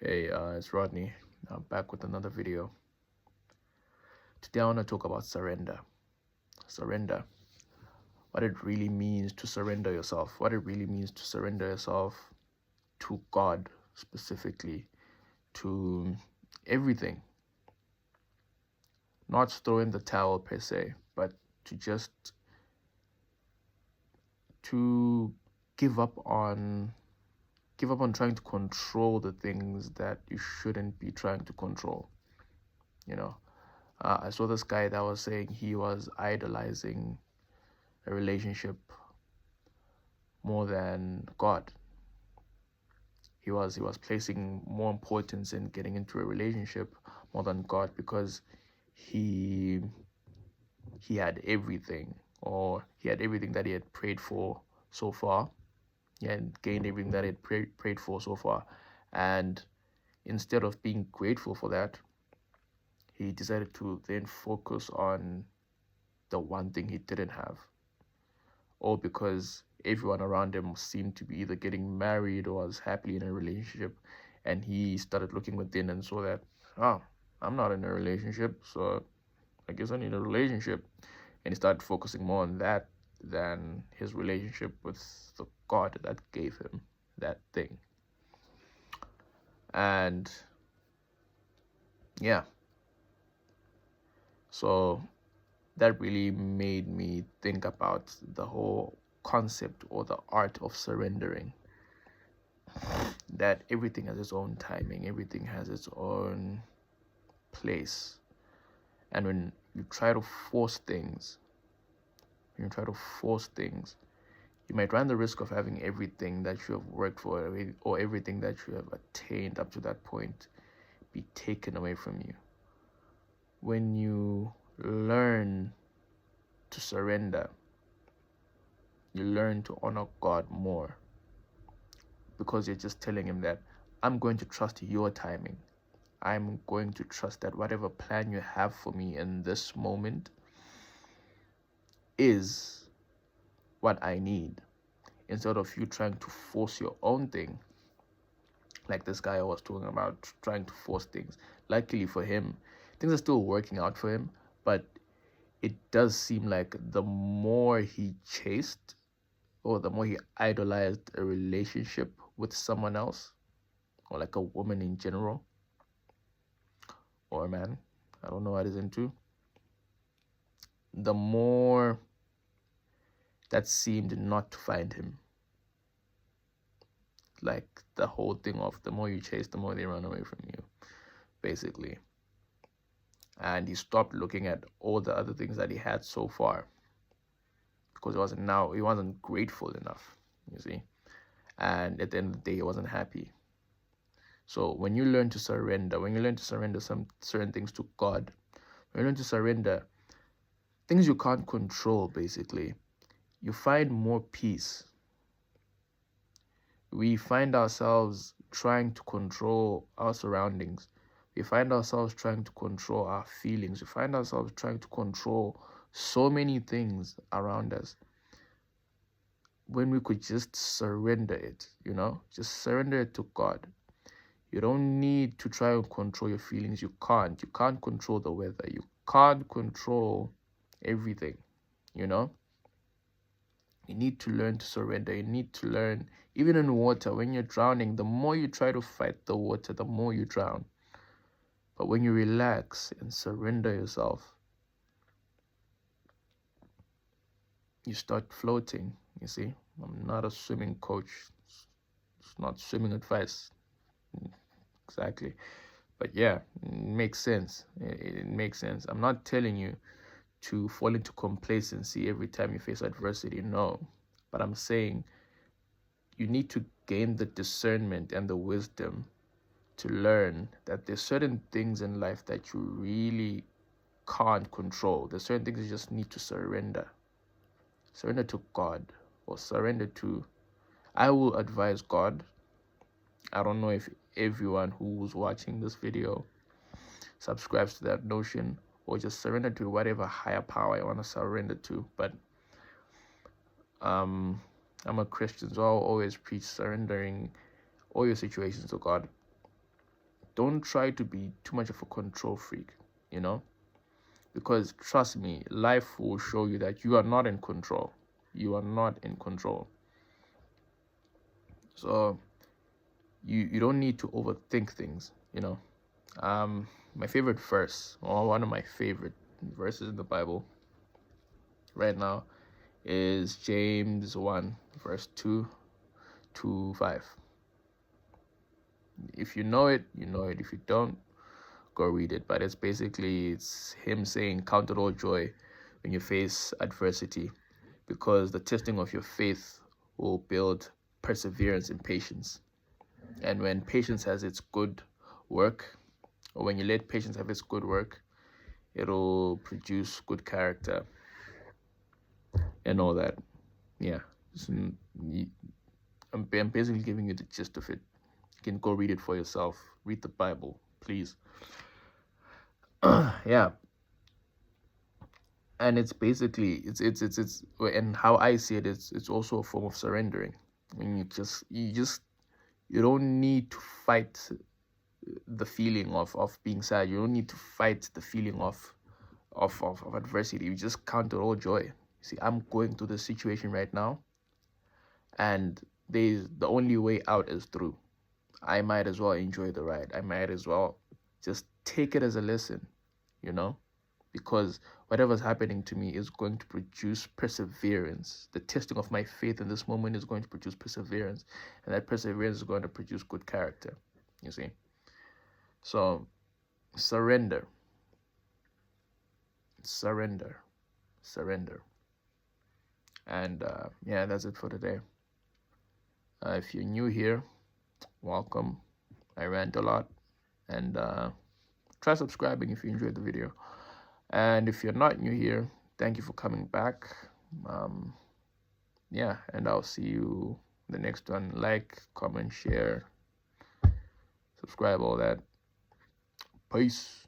Hey, it's Rodney. I'm back with another video. Today I want to talk about surrender. Surrender. What it really means to surrender yourself. What it really means to surrender yourself to God specifically, to everything. Not throw in the towel per se, but to just to give up on trying to control the things that you shouldn't be trying to control. You know, I saw this guy that was saying he was idolizing a relationship more than God. He was placing more importance in getting into a relationship more than God because he he had everything, or he had everything that he had prayed for so far. He had gained everything that he had prayed for so far, and instead of being grateful for that, he decided to then focus on the one thing he didn't have, all because everyone around him seemed to be either getting married or was happily in a relationship. And he started looking within and saw that, oh, I'm not in a relationship, so I guess I need a relationship. And he started focusing more on that than his relationship with the God that gave him that thing. And yeah, so that really made me think about the whole concept or the art of surrendering. That everything has its own timing, everything has its own place. And when you try to force things, you might run the risk of having everything that you have worked for or everything that you have attained up to that point be taken away from you. When you learn to surrender, you learn to honor God more, because you're just telling him that I'm going to trust your timing. I'm going to trust that whatever plan you have for me in this moment is what I need, instead of you trying to force your own thing. Like this guy I was talking about, trying to force things. Luckily for him, things are still working out for him, but it does seem like the more he chased, or the more he idolized a relationship with someone else, or like a woman in general, or a man, I don't know what he's into, the more that seemed not to find him. Like the whole thing of the more you chase, the more they run away from you, basically. And he stopped looking at all the other things that he had so far, because he wasn't grateful enough, you see. And at the end of the day, he wasn't happy. So when you learn to surrender, some certain things to God, when you learn to surrender things you can't control, basically, you find more peace. We find ourselves trying to control our surroundings. We find ourselves trying to control our feelings. We find ourselves trying to control so many things around us, when we could just surrender it, just surrender it to God. You don't need to try and control your feelings. You can't. You can't control the weather. You can't control everything, you know? You need to learn to surrender. You need to learn, even in water, when you're drowning, the more you try to fight the water, the more you drown. But when you relax and surrender yourself, you start floating, you see? I'm not a swimming coach. It's not swimming advice. Exactly. But yeah, it makes sense. It makes sense. I'm not telling you to fall into complacency every time you face adversity. No. But I'm saying you need to gain the discernment and the wisdom to learn that there's certain things in life that you really can't control. There's certain things you just need to surrender. Surrender to God, or surrender to, I will advise God. I don't know if everyone who's watching this video subscribes to that notion, or just surrender to whatever higher power I want to surrender to. But I'm a Christian, so I'll always preach surrendering all your situations to God. don't try to be too much of a control freak, you know, because trust me, life will show you that you are not in control. You are not in control. So you don't need to overthink things, you know. My favorite verse, or one of my favorite verses in the Bible right now, is James 1 verse 2 to 5. If you know it, you know it. If you don't, go read it. But it's him saying, count it all joy when you face adversity, because the testing of your faith will build perseverance and patience. And when patience has its good work, or when you let patience have its good work, it'll produce good character and all that. Yeah. I'm basically giving you the gist of it. You can go read it for yourself. Read the Bible, please. Yeah. And it's basically it's and how I see it, it's also a form of surrendering. I mean, you don't need to fight the feeling of being sad. You don't need to fight the feeling of adversity. You just count it all joy. See, I'm going through this situation right now, and the only way out is through. I might as well enjoy the ride. I might as well just take it as a lesson, you know, because whatever's happening to me is going to produce perseverance. The testing of my faith in this moment is going to produce perseverance, and that perseverance is going to produce good character, you see. So surrender, surrender, surrender. And yeah, that's it for today. If you're new here, welcome. I rant a lot, and try subscribing if you enjoyed the video. And if you're not new here, thank you for coming back. Yeah, and I'll see you the next one. Like, comment, share, subscribe, all that. Peace.